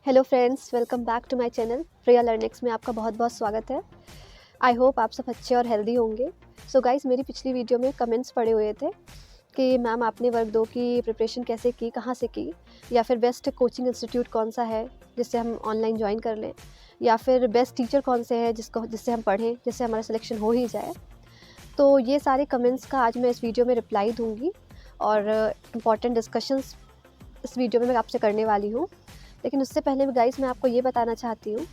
Hello friends, welcome back to my channel Priya learnings में आपका बहुत बहुत स्वागत है। आई होप आप सब अच्छे और हेल्दी होंगे। सो गाइस, मेरी पिछली वीडियो में कमेंट्स पड़े हुए थे कि मैम आपने वर्ग 2 की प्रिपरेशन कैसे की, कहाँ से की, या फिर बेस्ट कोचिंग इंस्टीट्यूट कौन सा है जिससे हम ऑनलाइन ज्वाइन कर लें, या फिर बेस्ट टीचर कौन से हैं जिससे हम पढ़ें, जिससे हमारा सिलेक्शन हो ही जाए। तो ये सारे कमेंट्स का आज मैं इस वीडियो में रिप्लाई दूँगी और इम्पॉर्टेंट डिस्कशंस इस वीडियो में मैं आपसे करने वाली हूँ। लेकिन उससे पहले भी गाइस, मैं आपको ये बताना चाहती हूँ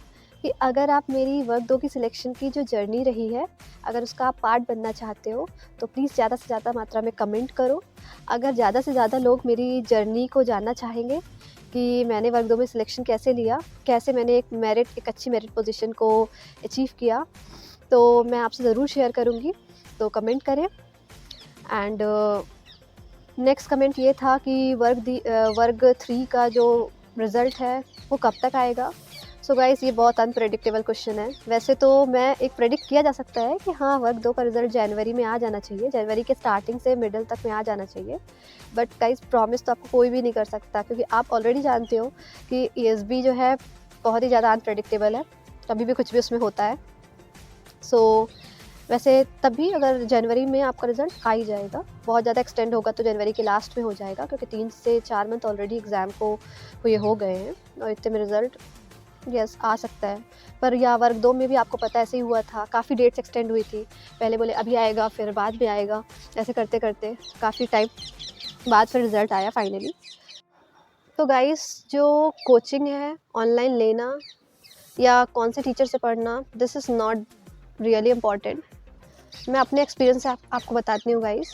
कि अगर आप मेरी वर्ग 2 की सिलेक्शन की जो जर्नी रही है, अगर उसका आप पार्ट बनना चाहते हो तो प्लीज़ ज़्यादा से ज़्यादा मात्रा में कमेंट करो। अगर ज़्यादा से ज़्यादा लोग मेरी जर्नी को जानना चाहेंगे कि मैंने वर्ग 2 में सिलेक्शन कैसे लिया, कैसे मैंने एक अच्छी मेरिट पोजीशन को अचीव किया, तो मैं आपसे ज़रूर शेयर करूँगी। तो कमेंट करें। एंड नेक्स्ट कमेंट ये था कि वर्ग 3 का जो रिज़ल्ट है वो कब तक आएगा। सो गाइस, ये बहुत अनप्रेडिक्टेबल क्वेश्चन है। वैसे तो मैं एक प्रेडिक्ट किया जा सकता है कि हाँ, वर्ग 2 का रिज़ल्ट जनवरी में आ जाना चाहिए, जनवरी के स्टार्टिंग से मिडल तक में आ जाना चाहिए। बट गाइस, प्रॉमिस तो आपको कोई भी नहीं कर सकता, क्योंकि आप ऑलरेडी जानते हो कि ईएसबी जो है बहुत ही ज़्यादा अनप्रेडिक्टेबल है, कभी भी कुछ भी उसमें होता है। सो वैसे तब भी अगर जनवरी में आपका रिज़ल्ट आ ही जाएगा, बहुत ज़्यादा एक्सटेंड होगा तो जनवरी के लास्ट में हो जाएगा, क्योंकि 3 से 4 मंथ ऑलरेडी एग्ज़ाम को ये हो गए हैं और इतने में रिज़ल्ट यस आ सकता है। पर या वर्ग 2 में भी आपको पता है ऐसे ही हुआ था, काफ़ी डेट्स एक्सटेंड हुई थी। पहले बोले अभी आएगा, फिर बाद में आएगा, ऐसे करते-करते काफ़ी टाइम बाद फिर रिज़ल्ट आया फाइनली। तो गाइस, जो कोचिंग है ऑनलाइन लेना या कौन से टीचर से पढ़ना, this is not really important. मैं अपने एक्सपीरियंस से आपको बताती हूँ गाइस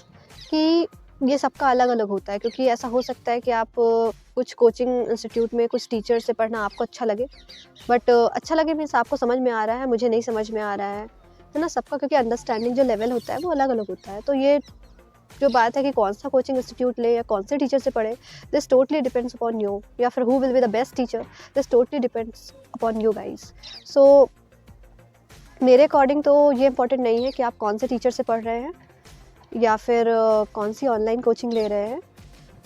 कि ये सबका अलग-अलग होता है, क्योंकि ऐसा हो सकता है कि आप कुछ कोचिंग इंस्टीट्यूट में कुछ टीचर से पढ़ना आपको अच्छा लगे, बट अच्छा लगे मीन्स आपको समझ में आ रहा है, मुझे नहीं समझ में आ रहा है ना? सबका क्योंकि अंडरस्टैंडिंग जो लेवल होता है वो अलग-अलग होता है। तो ये जो बात है कि कौन सा कोचिंग इंस्टीट्यूट ले या कौन से टीचर से पढ़े, this totally depends upon you, या फिर who will be the best teacher, this totally depends upon you guys. So मेरे अकॉर्डिंग तो ये इम्पोर्टेंट नहीं है कि आप कौन से टीचर से पढ़ रहे हैं या फिर कौन सी ऑनलाइन कोचिंग ले रहे हैं।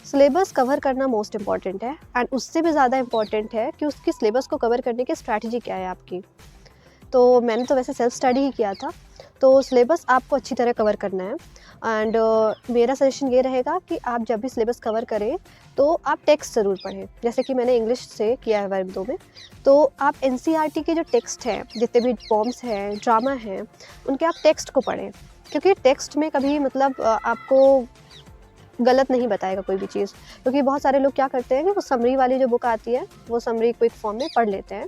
सिलेबस कवर करना मोस्ट इम्पॉर्टेंट है, एंड उससे भी ज़्यादा इम्पॉर्टेंट है कि उसकी सिलेबस को कवर करने की स्ट्रैटेजी क्या है आपकी। तो मैंने तो वैसे सेल्फ स्टडी ही किया था, तो सिलेबस आपको अच्छी तरह कवर करना है। एंड मेरा सजेशन ये रहेगा कि आप जब भी सिलेबस कवर करें तो आप टेक्स्ट ज़रूर पढ़ें। जैसे कि मैंने इंग्लिश से किया है वर्ग 2 में, तो आप एनसीईआरटी के जो टेक्स्ट हैं, जितने भी पॉम्स हैं, ड्रामा हैं, उनके आप टेक्स्ट को पढ़ें, क्योंकि टेक्स्ट में कभी मतलब आपको गलत नहीं बताएगा कोई भी चीज़। क्योंकि बहुत सारे लोग क्या करते हैं कि वो समरी वाली जो बुक आती है वो समरी क्विक फॉर्म में पढ़ लेते हैं,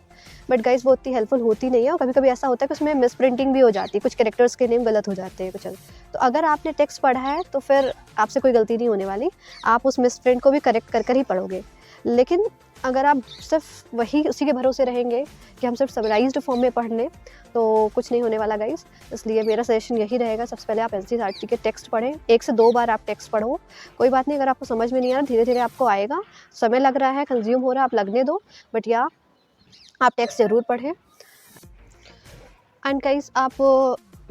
बट गाइस वो उतनी हेल्पफुल होती नहीं है, और कभी-कभी ऐसा होता है कि उसमें मिस प्रिंटिंग भी हो जाती है, कुछ कैरेक्टर्स के नेम गलत हो जाते हैं कुछ। तो अगर आपने टेक्स्ट पढ़ा है तो फिर आपसे कोई गलती नहीं होने वाली, आप उस मिस प्रिंट को भी करेक्ट कर कर ही पढ़ोगे। लेकिन अगर आप सिर्फ उसी के भरोसे रहेंगे कि हम सिर्फ समराइज्ड फॉर्म में पढ़ लें, तो कुछ नहीं होने वाला गाइस। इसलिए मेरा सजेशन यही रहेगा, सबसे पहले आप एनसीईआरटी के टेक्स्ट पढ़ें, 1 से 2 बार आप टेक्स्ट पढ़ो। कोई बात नहीं, अगर आपको समझ में नहीं आ रहा, धीरे-धीरे आपको आएगा, समय लग रहा है, कंज्यूम हो रहा है, आप लगने दो, बट या आप टेक्स्ट ज़रूर पढ़ें। एंड गाइस, आप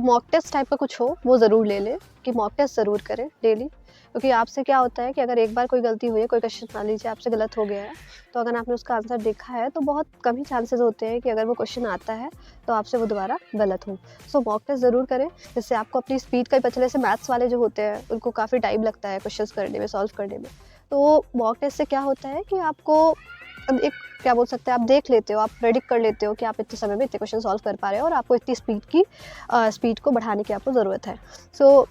मॉक टेस्ट टाइप का कुछ हो वो ज़रूर ले लें, कि मॉक टेस्ट ज़रूर करें डेली। क्योंकि आपसे क्या होता है कि अगर एक बार कोई गलती हुई है, कोई क्वेश्चन मान लीजिए आपसे गलत हो गया है, तो अगर आपने उसका आंसर देखा है तो बहुत कम ही चांसेस होते हैं कि अगर वो क्वेश्चन आता है तो आपसे वो दोबारा गलत हो। सो मॉक टेस्ट ज़रूर करें, जिससे आपको अपनी स्पीड का ही पता चले। जैसे मैथ्स वाले जो होते हैं उनको काफ़ी टाइम लगता है क्वेश्चंस करने में, सॉल्व करने में। तो मॉक टेस्ट से क्या होता है कि आपको एक क्या बोल सकते हैं, आप देख लेते हो, आप प्रेडिक्ट कर लेते हो कि आप इतने समय में इतने क्वेश्चन सॉल्व कर पा रहे हो, और आपको इतनी स्पीड को बढ़ाने की आपको ज़रूरत है। सो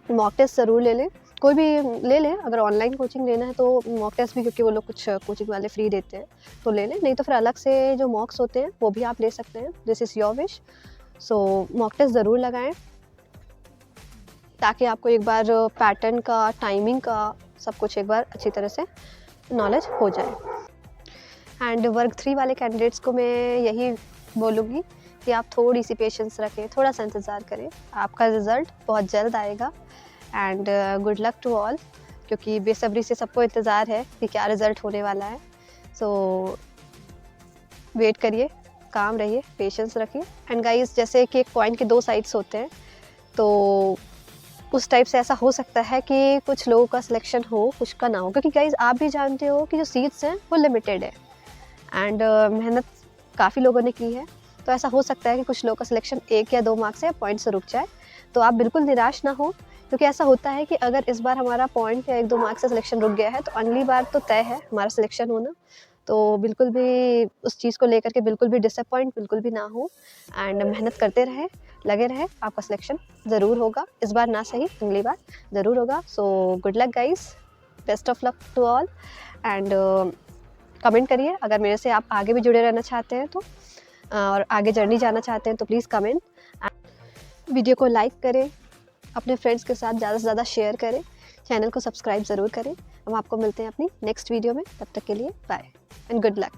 मॉक टेस्ट ज़रूर ले लें, कोई भी ले लें। अगर ऑनलाइन कोचिंग लेना है तो मॉक टेस्ट भी, क्योंकि वो लोग कुछ कोचिंग वाले फ्री देते हैं, तो ले लें। नहीं तो फिर अलग से जो मॉक्स होते हैं वो भी आप ले सकते हैं, this is your wish. So mock test ज़रूर लगाएं, ताकि आपको एक बार पैटर्न का, टाइमिंग का, सब कुछ एक बार अच्छी तरह से नॉलेज हो जाए। एंड वर्ग 3 वाले कैंडिडेट्स को मैं यही बोलूँगी कि आप थोड़ी सी पेशेंस रखें, थोड़ा सा इंतज़ार करें, आपका रिज़ल्ट बहुत जल्द आएगा। And good luck to all, क्योंकि बेसब्री से सबको इंतज़ार है कि क्या रिज़ल्ट होने वाला है। सो वेट करिए, काम रहिए, पेशेंस रखिए। एंड गाइस, जैसे कि एक कॉइन के 2 साइड्स होते हैं, तो उस टाइप से ऐसा हो सकता है कि कुछ लोगों का सिलेक्शन हो, कुछ का ना हो, क्योंकि गाइस आप भी जानते हो कि जो सीट्स हैं वो लिमिटेड है। एंड मेहनत काफ़ी लोगों ने की है, तो ऐसा हो सकता है कि कुछ लोगों का सिलेक्शन 1 या 2 मार्क्स से या पॉइंट से रुक जाए। तो आप बिल्कुल निराश ना हो, क्योंकि ऐसा होता है कि अगर इस बार हमारा पॉइंट या 1-2 मार्क्स से सिलेक्शन रुक गया है, तो अगली बार तो तय है हमारा सिलेक्शन होना। तो बिल्कुल भी उस चीज़ को लेकर के बिल्कुल भी डिसअपॉइंट बिल्कुल भी ना हो, एंड मेहनत करते रहें, लगे रहें, आपका सिलेक्शन ज़रूर होगा। इस बार ना सही, अगली बार ज़रूर होगा। So good luck guys, best of luck to all, and comment करिए अगर मेरे से आप आगे भी जुड़े रहना चाहते हैं तो, और आगे जर्नी जाना चाहते हैं तो प्लीज़ कमेंट। वीडियो को लाइक करें, अपने फ्रेंड्स के साथ ज़्यादा से ज़्यादा शेयर करें, चैनल को सब्सक्राइब ज़रूर करें। हम आपको मिलते हैं अपनी नेक्स्ट वीडियो में, तब तक के लिए बाय एंड गुड लक।